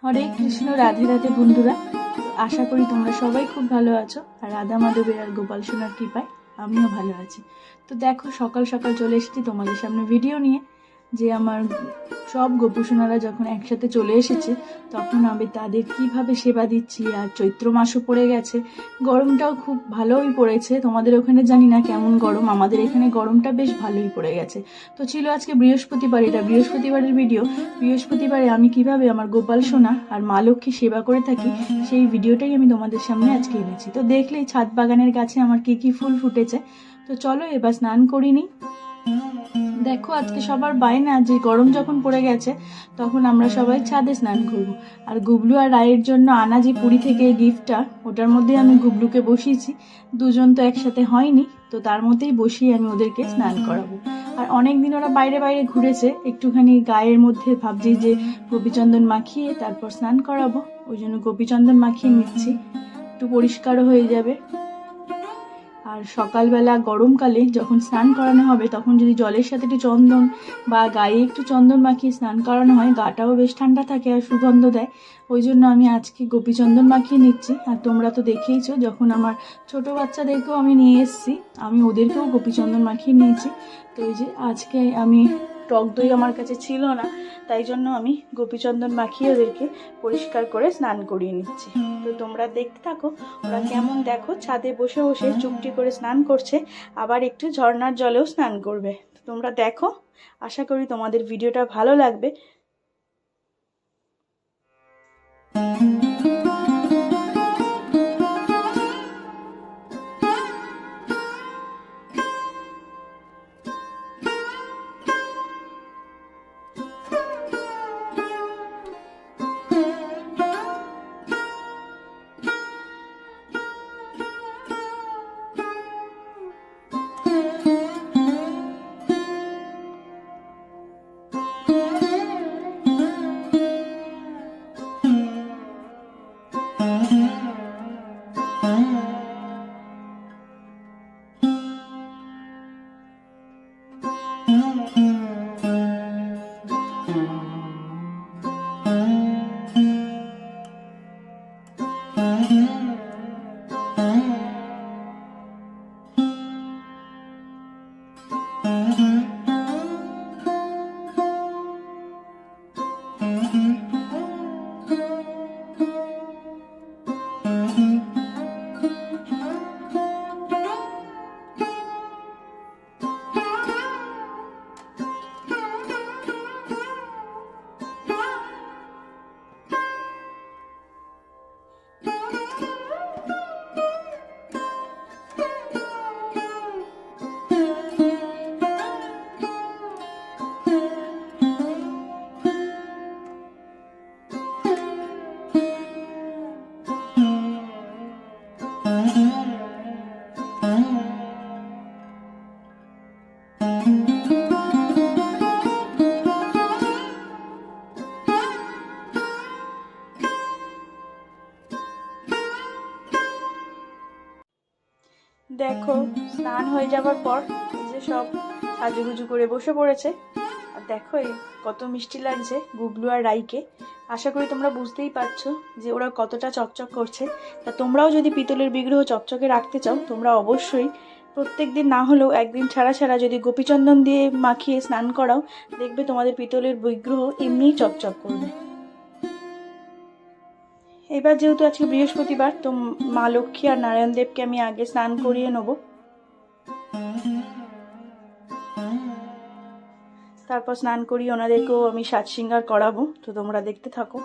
হরে কৃষ্ণ, রাধে রাধে বন্ধুরা। আশা করি তোমরা সবাই খুব ভালো আছো, আর রাধা মাধবের আর গোপাল সোনার কৃপায় আমিও ভালো আছি। তো দেখো, সকাল সকাল চলে এসেছি তোমাদের সামনে ভিডিও নিয়ে, যে আমার সব গোপুসোনারা যখন একসাথে চলে এসেছে তখন আমি তাদের কিভাবে সেবা দিচ্ছি। আর চৈত্র মাসও পড়ে গেছে, গরমটাও খুব ভালোই পড়েছে। তোমাদের ওখানে জানি না কেমন গরম, আমাদের এখানে গরমটা বেশ ভালোই পড়ে গেছে। তো ছিল আজকে বৃহস্পতিবার, এটা বৃহস্পতিবারের ভিডিও। বৃহস্পতিবারে আমি কিভাবে আমার গোপাল সোনা আর মা লক্ষ্মী সেবা করে থাকি সেই ভিডিওটাই আমি তোমাদের সামনে আজকে এনেছি। তো দেখলেই ছাদ বাগানের গাছে আমার কি কি ফুল ফুটেছে। তো চলো এবার স্নান করিনি। দেখো, আজকে সবার বায়না যে গরম যখন পড়ে গেছে তখন আমরা সবাই ছাদে স্নান করব। আর গুবলু আর রায়ের জন্য আনা যে পুরী থেকে গিফটটা, ওটার মধ্যে আমি গুবলুকে বসিয়েছি। দুজন তো একসাথে হয়নি, তো তার মধ্যেই বসিয়ে আমি ওদেরকে স্নান করাবো। আর অনেক দিন ওরা বাইরে বাইরে ঘুরেছে, একটুখানি গায়ের মধ্যে ভাবছি যে গোপীচন্দন মাখিয়ে তারপর স্নান করাবো। ওই জন্য গোপীচন্দন মাখিয়ে নিচ্ছি, একটু পরিষ্কারও হয়ে যাবে। আর সকালবেলা গরমকালে যখন স্নান করানো হবে তখন যদি জলের সাথে একটু চন্দন বা গায়ে একটু চন্দন মাখিয়ে স্নান করানো হয়, গাটাও বেশ ঠান্ডা থাকে আর সুগন্ধ দেয়। ওই জন্য আমি আজকে গোপীচন্দন মাখিয়ে নিচ্ছি। আর তোমরা তো দেখেইছো, যখন আমার ছোট বাচ্চাদেরকেও আমি নিয়ে এসেছি, আমি ওদেরকেও গোপীচন্দন মাখিয়ে নিয়েছি। তো এই যে আজকে আমি টক দই আমার কাছে ছিল না, তাই জন্য আমি গোপীচন্দন মাখিয়ে ওদেরকে পরিষ্কার করে স্নান করিয়ে নিচ্ছি। তো তোমরা দেখতে থাকো ওরা কেমন, দেখো ছাদে বসে বসে চুপটি করে স্নান করছে, আবার একটু ঝর্ণার জলেও স্নান করবে। তোমরা দেখো, আশা করি তোমাদের ভিডিওটা ভালো লাগবে। দেখো, স্নান হয়ে যাবার পর এই যে সব সাজুগুজু করে বসে পড়েছে। আর দেখো এই কত মিষ্টি লাগছে গুবলু আর রাইকে। আশা করি তোমরা বুঝতেই পারছো যে ওরা কতটা চকচক করছে। তা তোমরাও যদি পিতলের বিগ্রহ চকচকে রাখতে চাও, তোমরা অবশ্যই প্রত্যেক দিন না হলেও একদিন ছাড়া ছাড়া যদি গোপীচন্দন দিয়ে মাখিয়ে স্নান করাও, দেখবে তোমাদের পিতলের বিগ্রহ এমনিই চকচক করবে। এবার যেহেতু আজকে বৃহস্পতিবার, তো মা লক্ষ্মী আর নারায়ণ দেবকে আমি আগে স্নান করিয়ে নেব, তারপর স্নান করিয়ে ওনাদেরকেও আমি সাজ শৃঙ্গার করাবো। তো তোমরা দেখতে থাকো।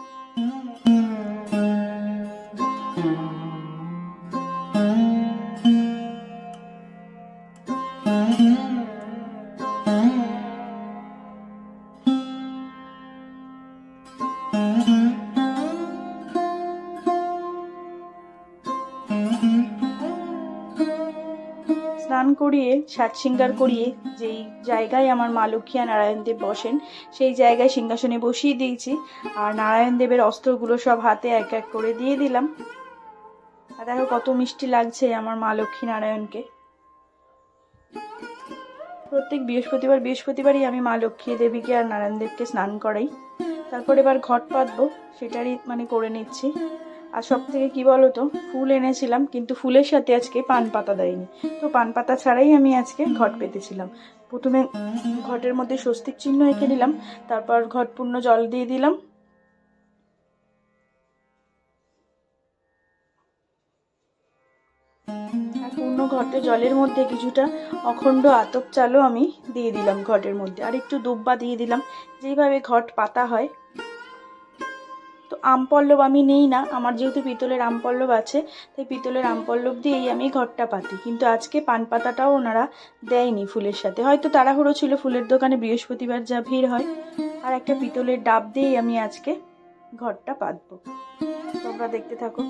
স্নান করিয়ে সাজ শৃঙ্গার করিয়ে যেই জায়গায় আমার মা লক্ষ্মী আর নারায়ণ দেব বসেন সেই জায়গায় সিংহাসনে বসিয়ে দিয়েছি। আর নারায়ণ দেবের অস্ত্রগুলো সব হাতে এক এক করে দিয়ে দিলাম। আর দেখো কত মিষ্টি লাগছে আমার মা লক্ষ্মী নারায়ণকে। প্রত্যেক বৃহস্পতিবারই আমি মা লক্ষ্মী দেবীকে আর নারায়ণ দেবকে স্নান করাই। তারপর এবার ঘট পাতবো, সেটারই মানে করে নিচ্ছি। আর সব থেকে কী বলো তো, ফুল এনেছিলাম কিন্তু ফুলের সাথে আজকে পান পাতা দেয়নি, তো পান পাতা ছাড়াই আমি আজকে ঘট পেতেছিলাম। প্রথমে ঘটের মধ্যে স্বস্তিক চিহ্ন এঁকে নিলাম, তারপর ঘট পূর্ণ জল দিয়ে দিলাম। আর পূর্ণ ঘটে জলের মধ্যে কিছুটা অখণ্ড আতপ চালও আমি দিয়ে দিলাম ঘটের মধ্যে, আর একটু দুব্বা দিয়ে দিলাম, যেইভাবে ঘট পাতা হয়। তো আমপল্লব আমি নেই না, আমার যেহেতু পিতলের আমপল্লব আছে, তাই পিতলের আমপল্লব দিয়েই আমি ঘটটা পাতি। কিন্তু আজকে পান পাতাটাও ওনারা দেয়নি ফুলের সাথে, হয়তো তাড়াহুড়ো ছিল, ফুলের দোকানে বৃহস্পতিবার যা ভিড় হয়। আর একটা পিতলের ডাব দিয়েই আমি আজকে ঘটটা পাতবো। তোমরা দেখতে থাকো।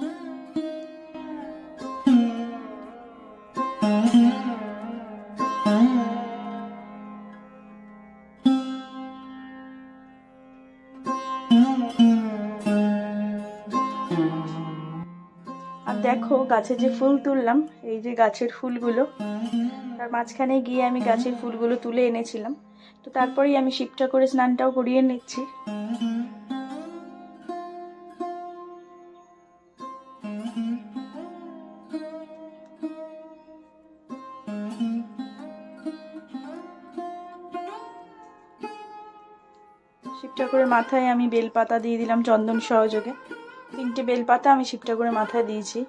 আর দেখো গাছে যে ফুল তুললাম, এই যে গাছের ফুলগুলো, তার মাঝখানে গিয়ে আমি গাছের ফুলগুলো তুলে এনেছিলাম। তো তারপরেই আমি শিবটা করে স্নানটাও করিয়ে নিচ্ছি। শিব ঠাকুরের মাথায় আমি বেলপাতা দিয়ে দিলাম চন্দন সহযোগে। 3টে বেলপাতা আমি শিব ঠাকুরের মাথায় দিয়েছি।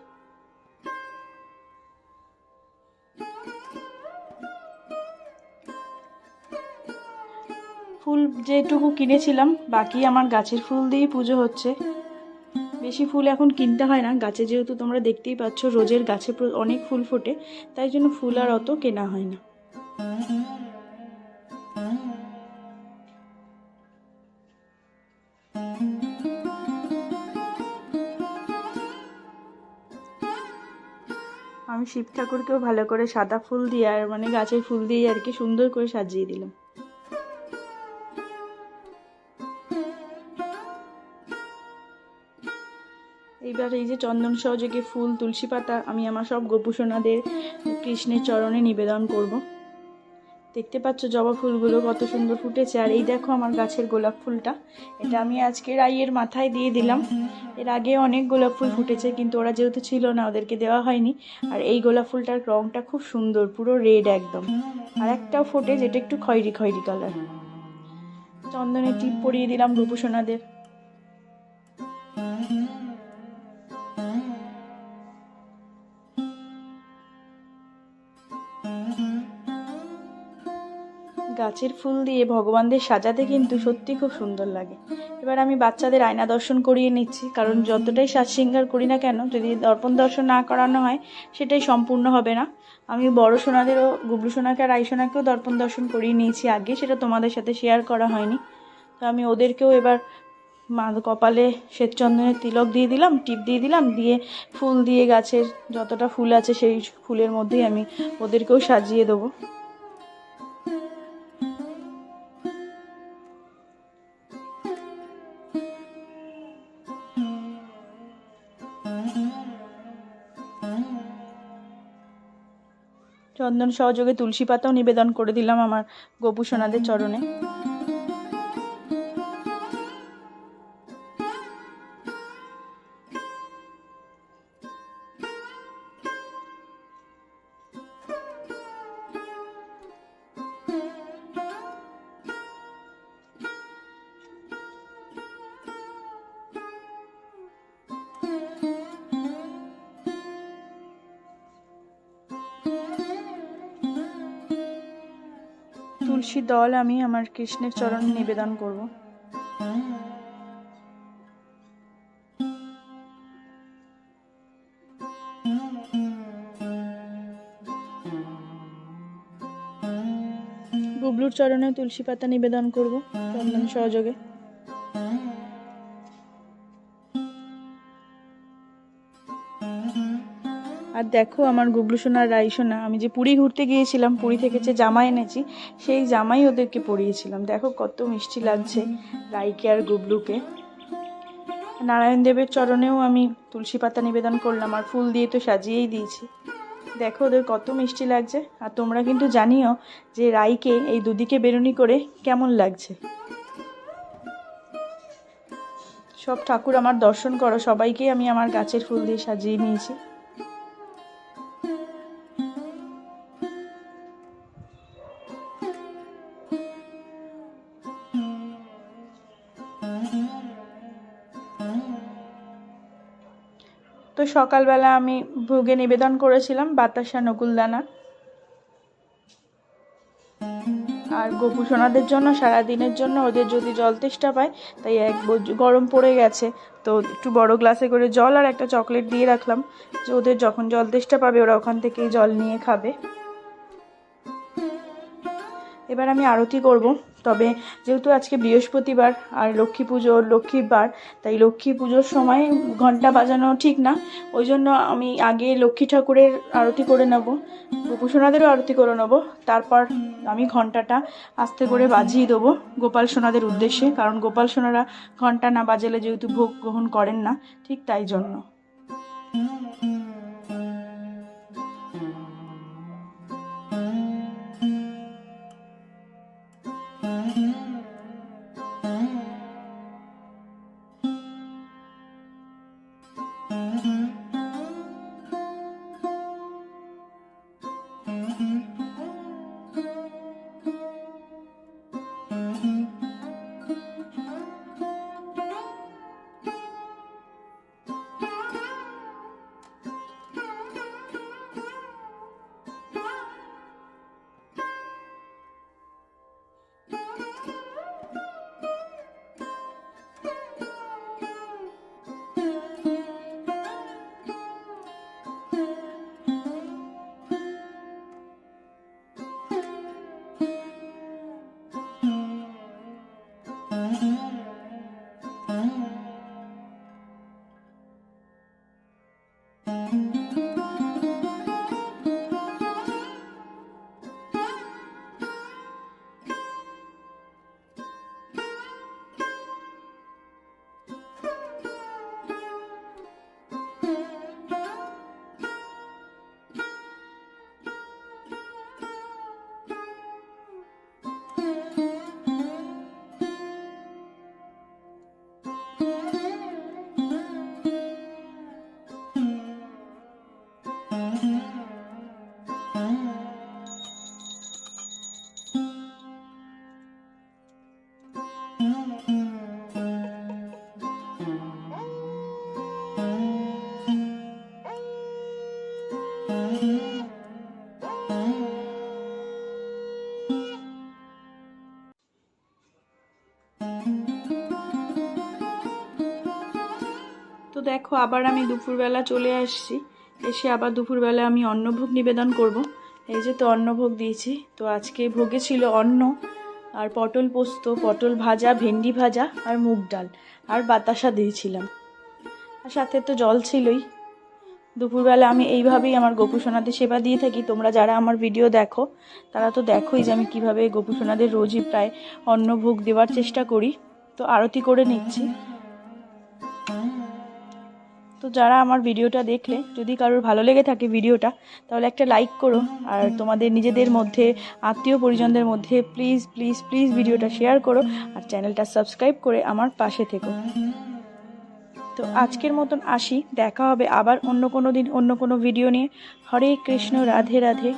ফুল যেটুকু কিনেছিলাম, বাকি আমার গাছের ফুল দিয়েই পুজো হচ্ছে। বেশি ফুল এখন কিনতে হয় না, গাছে যেহেতু তোমরা দেখতেই পাচ্ছ রোজের গাছে অনেক ফুল ফোটে, তাই জন্য ফুল আর অত কেনা হয় না। আমি শিব ঠাকুরকেও ভালো করে সাদা ফুল দিয়ে আর মানে গাছের ফুল দিয়ে আর কি সুন্দর করে সাজিয়ে দিলাম। এইবার এই যে চন্দন সহযোগে ফুল, তুলসী পাতা আমি আমার সব গোপুসোনাদের কৃষ্ণের চরণে নিবেদন করব। দেখতে পাচ্ছ জবা ফুলগুলো কত সুন্দর ফুটেছে। আর এই দেখো আমার গাছের গোলাপ ফুলটা, এটা আমি আজকে রাইয়ের মাথায় দিয়ে দিলাম। এর আগে অনেক গোলাপ ফুল ফুটেছে, কিন্তু ওরা যেহেতু ছিল না ওদেরকে দেওয়া হয়নি। আর এই গোলাপ ফুলটার রঙটা খুব সুন্দর, পুরো রেড একদম। আর একটাও ফোটে যেটা একটু খয়েরি খয়েরি কালার। চন্দনের টিপ পরিয়ে দিলাম গোপুসোনাদের। গাছের ফুল দিয়ে ভগবানদের সাজাতে কিন্তু সত্যি খুব সুন্দর লাগে। এবার আমি বাচ্চাদের আয়না দর্শন করিয়ে নিচ্ছি, কারণ যতটাই সাজ শৃঙ্গার করি না কেন, যদি দর্পণ দর্শন না করানো হয় সেটাই সম্পূর্ণ হবে না। আমি বড় সোনাদেরও, গুবলু সোনাকে আর আই সোনাকেও দর্পণ দর্শন করিয়ে নিয়েছি আগে, সেটা তোমাদের সাথে শেয়ার করা হয়নি। তো আমি ওদেরকেও এবার কপালে শ্বেতচন্দনের তিলক দিয়ে দিলাম, টিপ দিয়ে দিলাম, দিয়ে ফুল দিয়ে গাছের যতটা ফুল আছে সেই ফুলের মধ্যেই আমি ওদেরকেও সাজিয়ে দেবো। চন্দন সহযোগে তুলসী পাতাও নিবেদন করে দিলাম আমার গোপুসোনাদের চরণে। তুলসী দল আমি আমার কৃষ্ণের চরণে নিবেদন করব। গুবলুর চরণে তুলসী পাতা নিবেদন করব চন্দন সহযোগে। আর দেখো আমার গুবলু সোনা, রাই সোনা, আমি যে পুরী ঘুরতে গিয়েছিলাম, পুরী থেকে যে জামা এনেছি সেই জামাই ওদেরকে পরিয়েছিলাম। দেখো কত মিষ্টি লাগছে রাইকে আর গুবলুকে। নারায়ণ দেবের চরণেও আমি তুলসী পাতা নিবেদন করলাম, আর ফুল দিয়ে তো সাজিয়েই দিয়েছি। দেখো ওদের কত মিষ্টি লাগছে। আর তোমরা কিন্তু জানিও যে রাইকে এই দুদিকে বেরুনি করে কেমন লাগছে। সব ঠাকুর আমার দর্শন করো, সবাইকেই আমি আমার গাছের ফুল দিয়ে সাজিয়ে নিয়েছি। তো সকালবেলা আমি ভোগে নিবেদন করেছিলাম বাতাসা নকুলদানা, আর গোপু সোনাদের জন্য সারাদিনের জন্য ওদের যদি জল তেষ্টা পায়, তাই গরম পড়ে গেছে তো একটু বড় গ্লাসে করে জল আর একটা চকলেট দিয়ে রাখলাম, যে ওদের যখন জল তেষ্টা পাবে ওরা ওখান থেকেই জল নিয়ে খাবে। এবার আমি আরতি করব, তবে যেহেতু আজকে বৃহস্পতিবার আর লক্ষ্মী পুজো, লক্ষ্মীর বার, তাই লক্ষ্মী পুজোর সময় ঘন্টা বাজানো ঠিক না, ওই জন্য আমি আগে লক্ষ্মী ঠাকুরের আরতি করে নেব, গোপু সোনাদেরও আরতি করে নেব, তারপর আমি ঘন্টাটা আস্তে করে বাজিয়ে দেবো গোপাল সোনাদের উদ্দেশ্যে, কারণ গোপাল সোনারা ঘন্টা না বাজালে যেহেতু ভোগ গ্রহণ করেন না, ঠিক তাই জন্য। তো দেখো আবার আমি দুপুরবেলা চলে আসছি, এসে আবার দুপুরবেলা আমি অন্নভোগ নিবেদন করব। এই যে তো অন্নভোগ দিয়েছি, তো আজকে ভোগে ছিল অন্ন আর পটল পোস্ত, পটল ভাজা, ভেন্ডি ভাজা আর মুগ ডাল আর বাতাসা দিয়েছিলাম, আর সাথে তো জল ছিলই। দুপুরবেলা আমি এইভাবেই আমার গোপু সোনাদের সেবা দিয়ে থাকি। তোমরা যারা আমার ভিডিও দেখো তারা তো দেখোই যে আমি কীভাবে গোপু সোনাদের রোজই প্রায় অন্নভোগ দেওয়ার চেষ্টা করি। তো আরতি করে নিচ্ছি। তো যারা আমার ভিডিওটা দেখলে যদি কারোর ভালো লেগে থাকে ভিডিওটা, তাহলে একটা লাইক করো, আর তোমাদের নিজেদের মধ্যে, আত্মীয় পরিজনদের মধ্যে প্লিজ প্লিজ প্লিজ ভিডিওটা শেয়ার করো, আর চ্যানেলটা সাবস্ক্রাইব করে আমার পাশে থেকো। তো আজকের মতন আসি, দেখা হবে আবার অন্য কোনো দিন অন্য কোনো ভিডিও নিয়ে। হরে কৃষ্ণ, রাধে রাধে।